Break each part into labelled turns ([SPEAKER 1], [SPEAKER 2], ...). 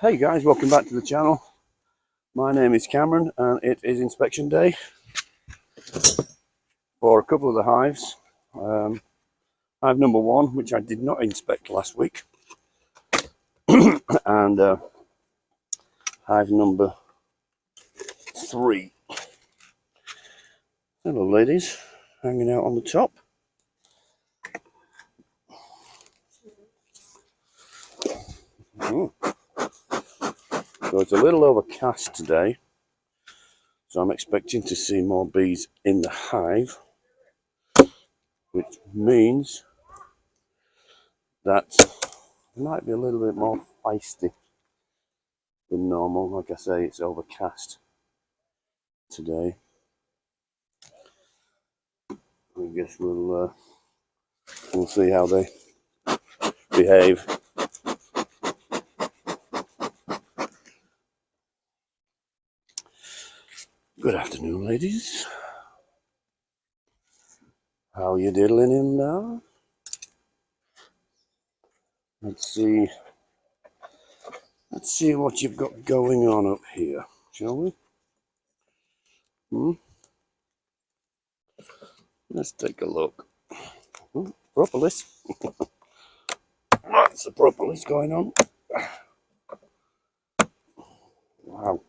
[SPEAKER 1] Hey guys, welcome back to the channel. My name is Cameron and it is inspection day for a couple of the hives. Hive number 1, which I did not inspect last week, and hive number 3. Hello ladies, hanging out on the top. So it's a little overcast today, so I'm expecting to see more bees in the hive, which means that it might be a little bit more feisty than normal. Like I say, it's overcast today. I guess we'll see how they behave. Good afternoon, ladies. How you diddling in there? Let's see what you've got going on up here, shall we? Let's take a look. Propolis. Lots of propolis going on. Wow.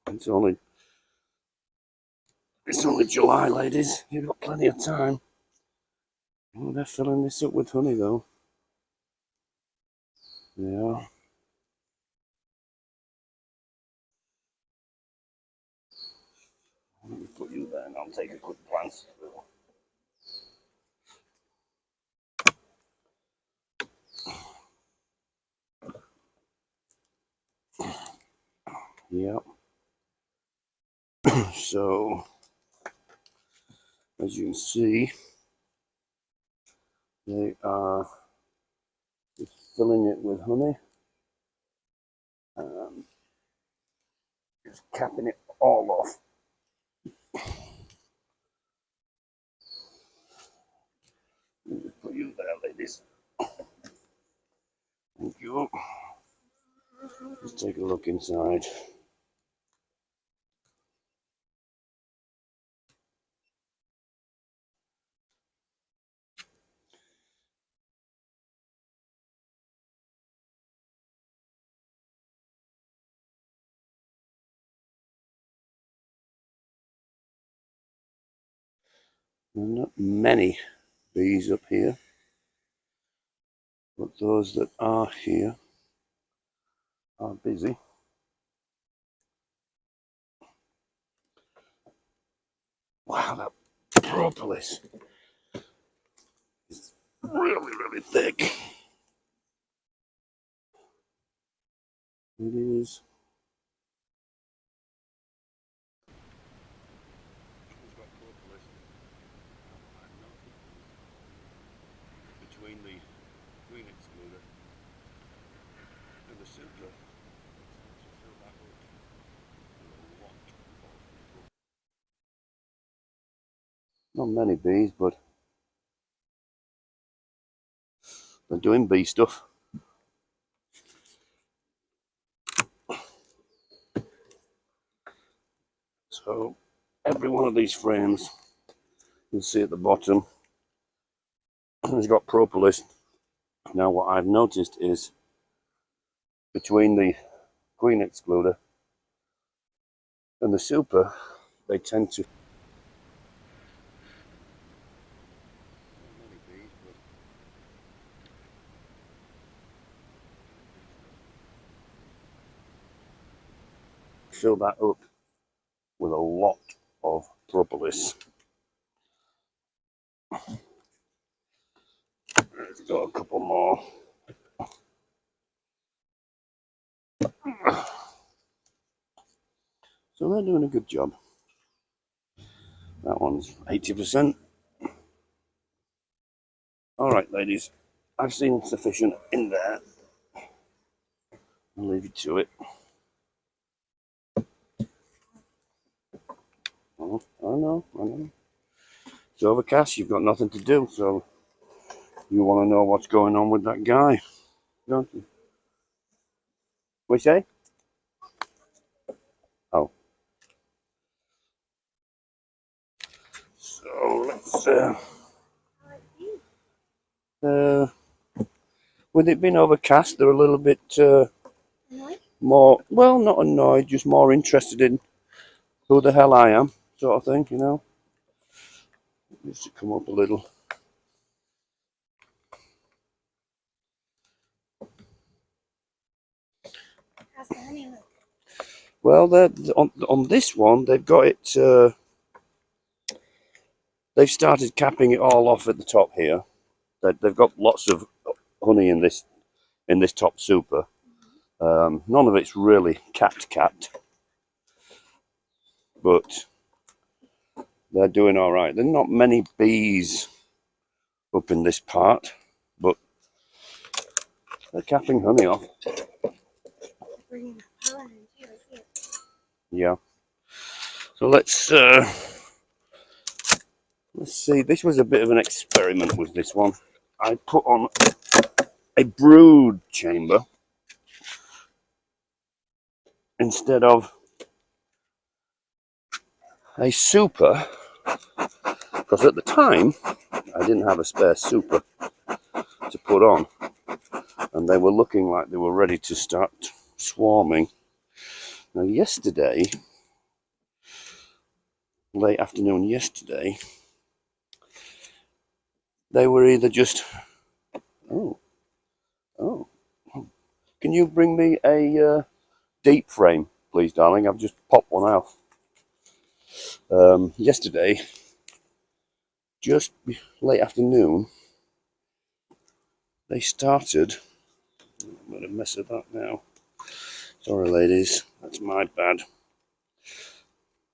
[SPEAKER 1] It's only July, ladies. You've got plenty of time. Oh, they're filling this up with honey, though. Yeah. Let me put you there and I'll take a quick glance through. Yep. So, as you can see, they are just filling it with honey. Just capping it all off. Let me just put you there, ladies. Thank you. Let's take a look inside. There are not many bees up here, but those that are here are busy. Wow, that propolis is really, really thick. It is. Between the queen excluder and the Supra. Not many bees, but they're doing bee stuff. So every one of these frames, you'll see at the bottom, has got propolis. Now what I've noticed is between the queen excluder and the Supra, they tend to fill that up with a lot of propolis. Let's got a couple more. So they're doing a good job. That one's 80%. All right, ladies, I've seen sufficient in there. I'll leave you to it. Oh, I know. It's overcast, you've got nothing to do, so you want to know what's going on with that guy, don't you? What you say? Oh. So let's with it being overcast, they're a little bit more, well, not annoyed, just more interested in who the hell I am, sort of thing, you know. Just to come up a little.
[SPEAKER 2] How's the honey look?
[SPEAKER 1] Well, on this one, they've got it. They've started capping it all off at the top here. They've got lots of honey in this top super. None of it's really capped, but they're doing all right. There are not many bees up in this part, but they're capping honey off.
[SPEAKER 2] Bringing the pollen in too, I see it.
[SPEAKER 1] Yeah. So let's see. This was a bit of an experiment with this one. I put on a brood chamber instead of a super, because at the time I didn't have a spare super to put on, and they were looking like they were ready to start swarming. Now yesterday, late afternoon yesterday, they were either just, oh, can you bring me a deep frame, please, darling? I've just popped one out. Yesterday, just late afternoon, they started. I'm going to mess with that now. Sorry, ladies, that's my bad.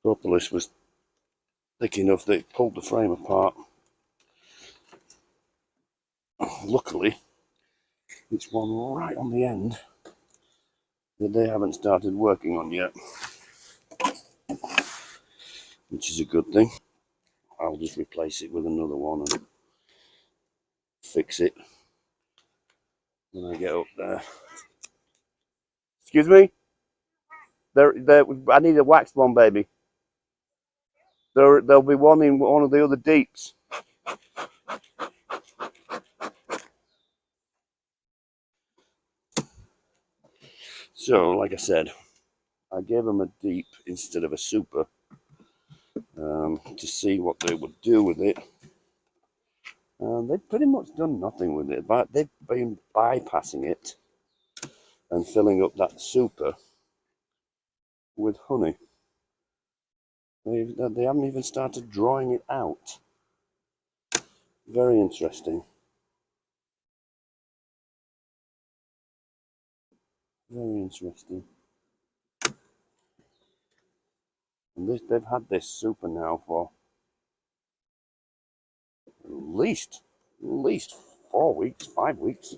[SPEAKER 1] Propolis was thick enough that it pulled the frame apart. Luckily, it's one right on the end that they haven't started working on yet, which is a good thing. I'll just replace it with another one and fix it when I get up there. Excuse me? I need a waxed one, baby. There'll be one in one of the other deeps. So, like I said, I gave them a deep instead of a super to see what they would do with it. They've pretty much done nothing with it, but they've been bypassing it and filling up that super with honey. They haven't even started drawing it out. Very interesting. Very interesting. And they've had this super now for at least 4 weeks, 5 weeks,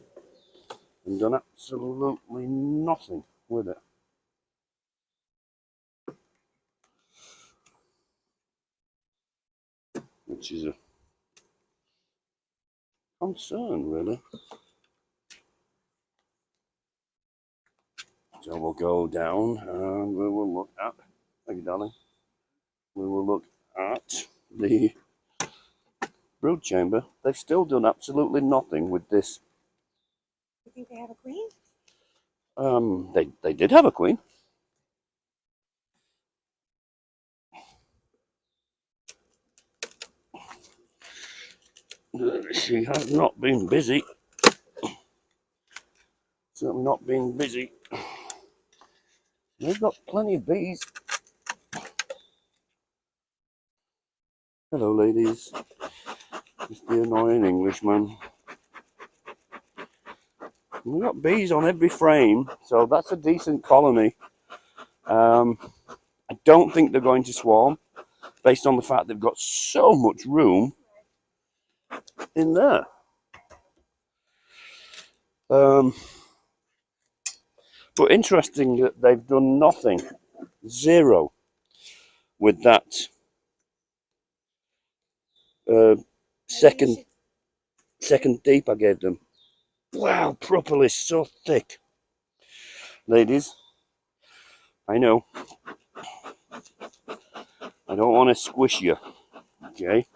[SPEAKER 1] and done absolutely nothing with it. Which is a concern, really. So we'll go down and we will look at, thank you, darling. We will look at the brood chamber. They've still done absolutely nothing with this.
[SPEAKER 2] You think they have a queen?
[SPEAKER 1] They did have a queen. She has not been busy. Certainly not been busy. They've got plenty of bees. Hello, ladies. It's the annoying Englishman. We've got bees on every frame, so that's a decent colony. I don't think they're going to swarm, based on the fact they've got so much room in there. But interesting that they've done nothing, zero, with that second deep I gave them. Wow, propolis so thick. Ladies, I know I don't want to squish you. Okay,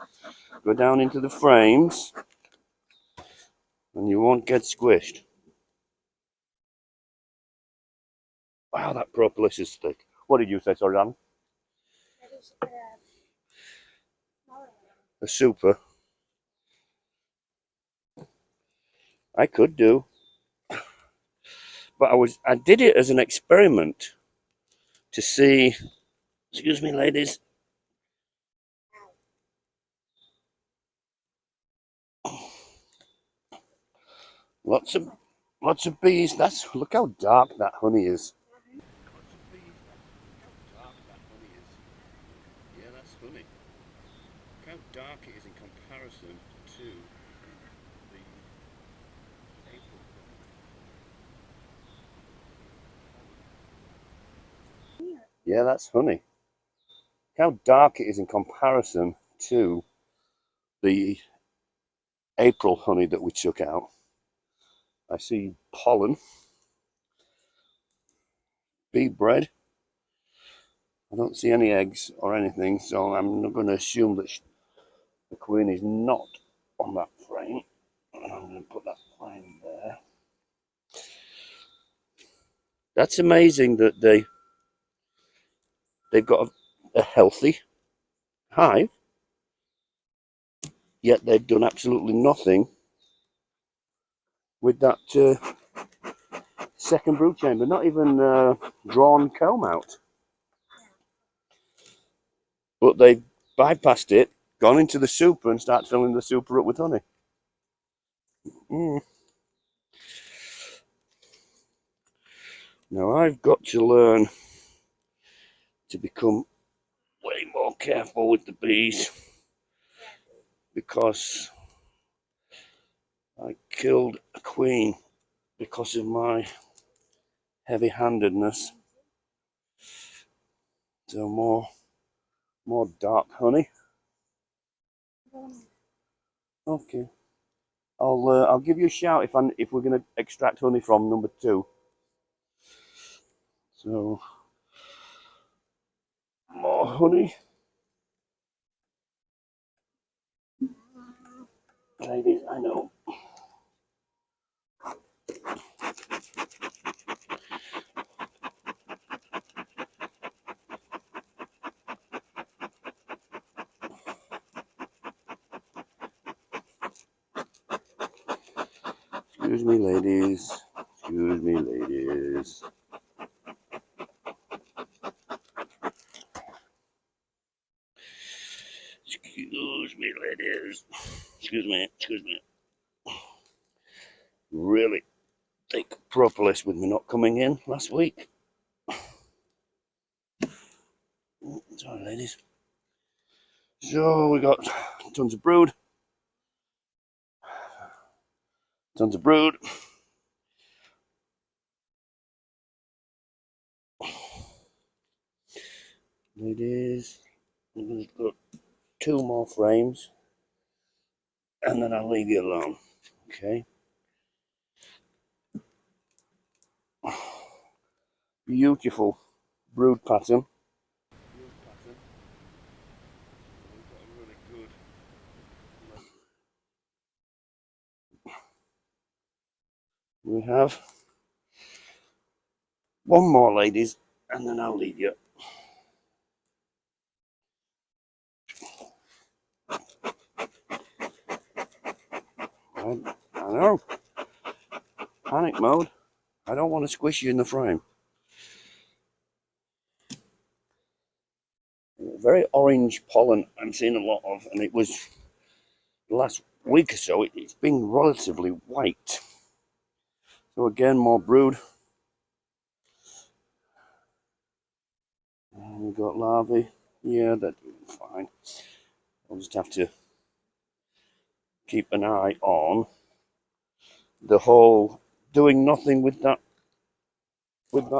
[SPEAKER 1] go down into the frames and you won't get squished. Wow, that propolis is thick. What did you say, sorry, Dan? A super. I could do, but I did it as an experiment to see. Excuse me, ladies. Lots of bees. Look how dark that honey is. Lots of bees. Look how dark that honey is. Yeah, that's honey. Look how dark it is in comparison to the April honey. Yeah, that's honey. Look how dark it is in comparison to the April honey that we took out. I see pollen, bee bread. I don't see any eggs or anything, so I'm not going to assume that the queen is not on that frame. I'm going to put that frame there. That's amazing that they've got a healthy hive, yet they've done absolutely nothing with that second brood chamber. Not even drawn comb out. But they've bypassed it, gone into the super and start filling the super up with honey. Now I've got to learn to become way more careful with the bees because I killed a queen because of my heavy-handedness. So more dark honey. Okay, I'll give you a shout if we're going to extract honey from number 2. So more honey. Ladies, I know. Excuse me, ladies. Excuse me, ladies. Excuse me, ladies. Excuse me. Really thick propolis with me not coming in last week. Sorry, ladies. So we got tons of brood. Ladies, I'm going to put 2 more frames and then I'll leave you alone. Okay. Beautiful brood pattern. We have 1 more, ladies, and then I'll leave you. I know. Panic mode. I don't want to squish you in the frame. Very orange pollen I'm seeing a lot of, and it was the last week or so it's been relatively white. So again, more brood. And we've got larvae. Yeah, they're doing fine. I'll just have to keep an eye on the whole doing nothing with that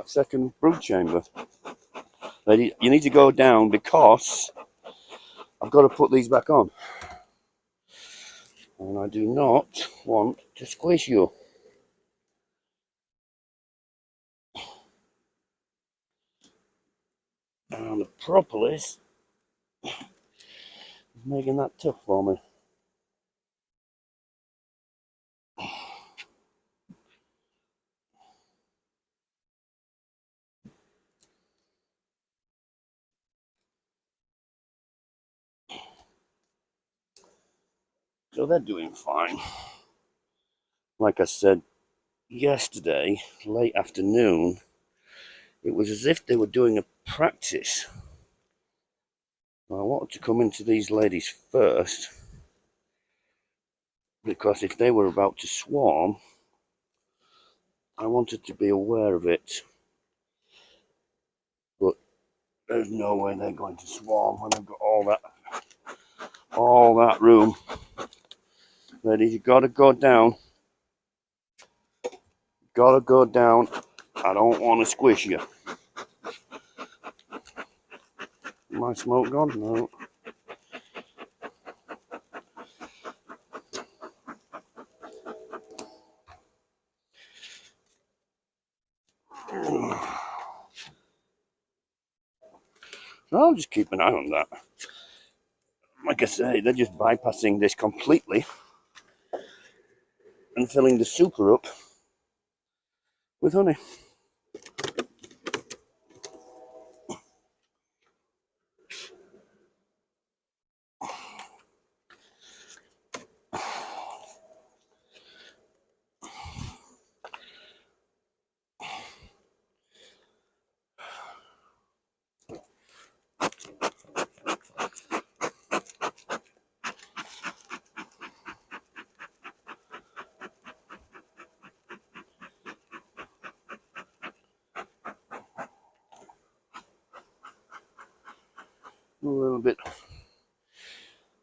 [SPEAKER 1] second brood chamber. You need to go down because I've got to put these back on. And I do not want to squish you. And the propolis is making that tough for me. So they're doing fine. Like I said yesterday, late afternoon, it was as if they were doing a practice. I wanted to come into these ladies first, because if they were about to swarm, I wanted to be aware of it. But there's no way they're going to swarm when they've got all that room. Ladies, you gotta go down. Gotta go down. I don't want to squish you. My smoke gone? No. So I'll just keep an eye on that. Like I say, they're just bypassing this completely and filling the super up with honey.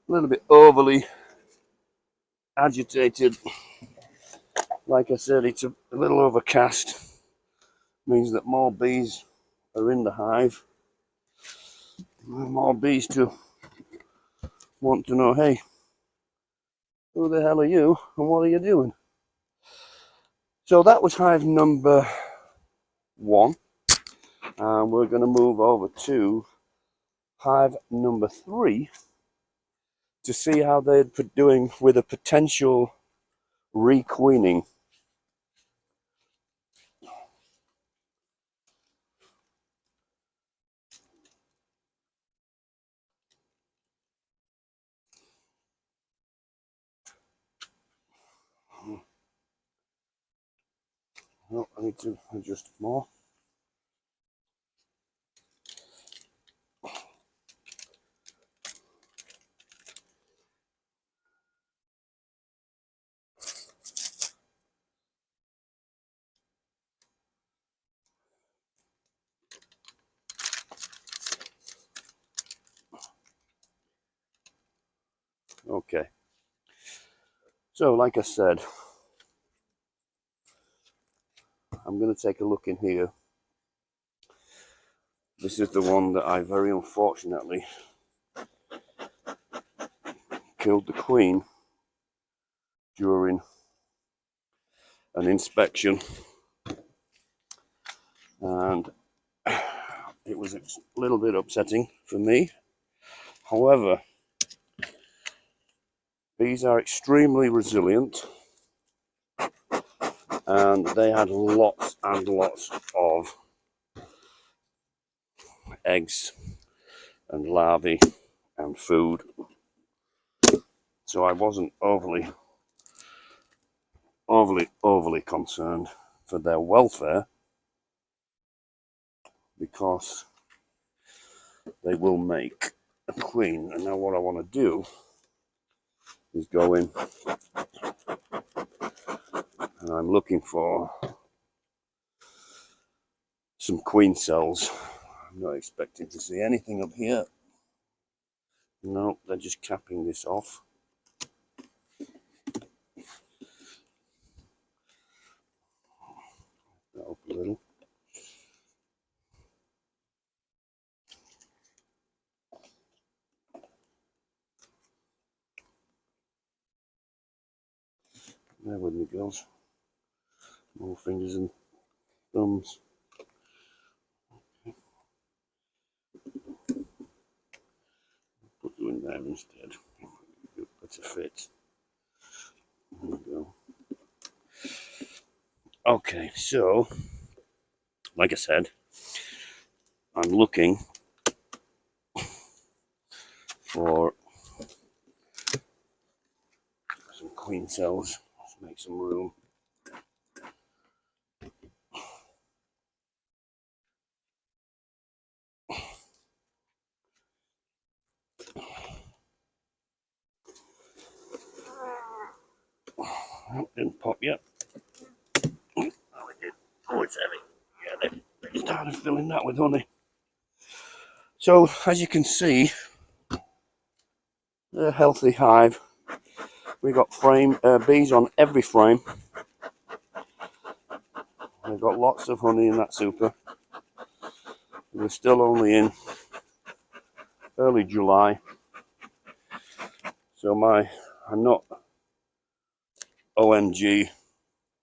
[SPEAKER 1] A little bit overly agitated. Like I said, it's a little overcast. Means that more bees are in the hive. More bees to want to know, hey, who the hell are you and what are you doing? So that was hive number 1. And we're going to move over to hive number 3 to see how they're doing with a potential requeening. Oh, I need to adjust more. Okay. So, like I said, I'm going to take a look in here. This is the one that I very unfortunately killed the queen during an inspection, and it was a little bit upsetting for me. However, bees are extremely resilient, and they had lots and lots of eggs and larvae and food. So I wasn't overly concerned for their welfare, because they will make a queen. And now what I want to do is go in, and I'm looking for some queen cells. I'm not expecting to see anything up here. No, they're just capping this off. That up a little. There with me, girls. More fingers and thumbs. Put you in there instead. Better fit. There we go. Okay, so like I said, I'm looking for some queen cells. Let's make some room. Oh, didn't pop yet. Oh, it did. Oh, it's heavy. Yeah, they started filling that with honey. So, as you can see, a healthy hive. We got bees on every frame. We've got lots of honey in that super. We're still only in early July, so I'm not OMG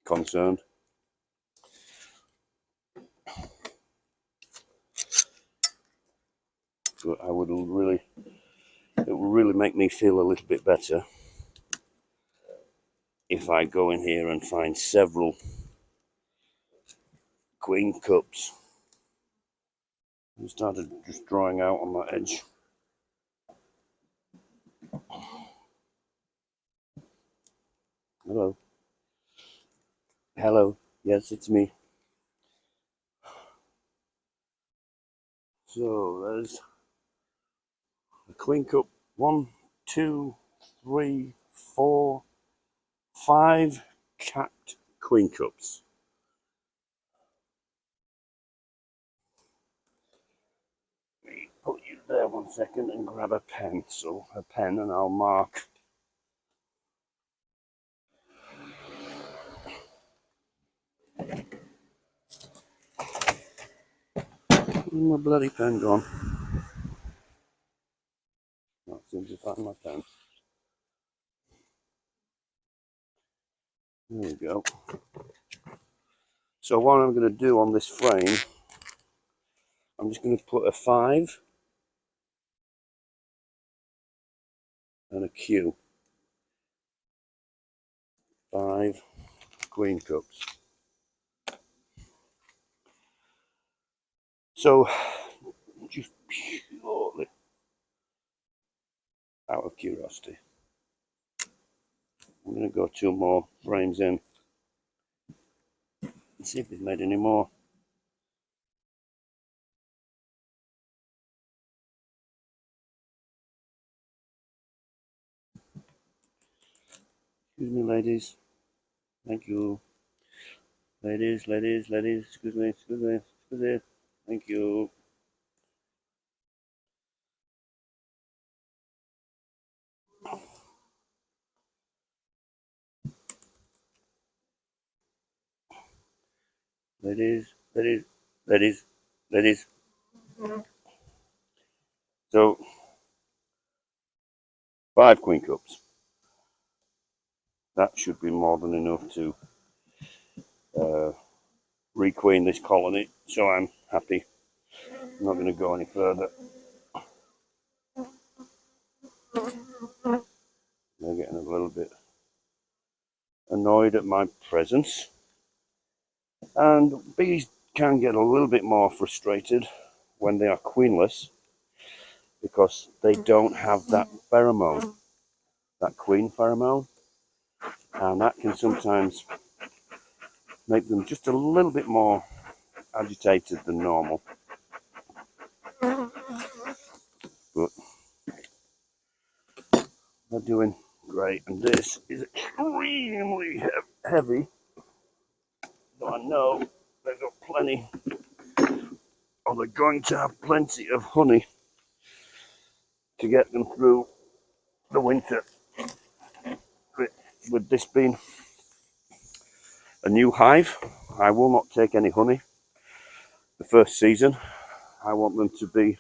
[SPEAKER 1] concerned. But it would really make me feel a little bit better if I go in here and find several queen cups. I started just drying out on that edge. Hello. Hello. Yes, it's me. So there's a queen cup. 1, 2, 3, 4, 5 capped queen cups. Let me put you there 1 second and grab a pen and I'll mark. Where's my bloody pen gone? Not seem to find my pen. There we go. So what I'm going to do on this frame, I'm just going to put a 5 and a Q. 5 queen cups. So, just purely out of curiosity, I'm going to go 2 more frames in and see if they've made any more. Excuse me, ladies. Thank you. Ladies, excuse me. Thank you. Ladies. So, 5 queen cups. That should be more than enough to requeen this colony, so I'm happy. I'm not going to go any further. They're getting a little bit annoyed at my presence, and bees can get a little bit more frustrated when they are queenless because they don't have that pheromone, that queen pheromone, and that can sometimes make them just a little bit more agitated than normal. But they're doing great, and this is extremely heavy, so I know they've got plenty, or they're going to have plenty of honey to get them through the winter. With this being a new hive, I will not take any honey the first season. I want them to be